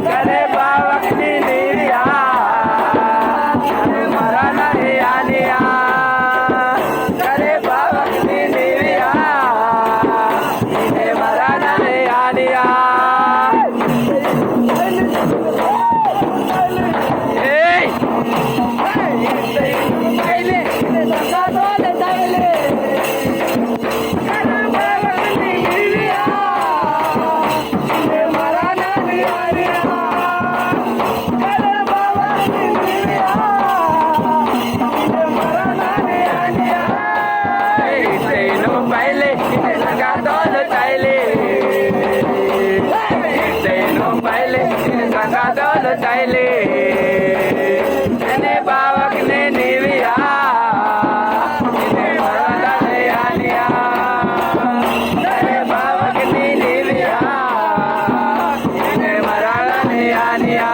करे बावकनी निविया मरण हे आनिया करे बावकनी निविया मरण हे आनिया चाइले ने बावक ने निविया मरण हे आनिया बावक ने निविया मरण हे आनिया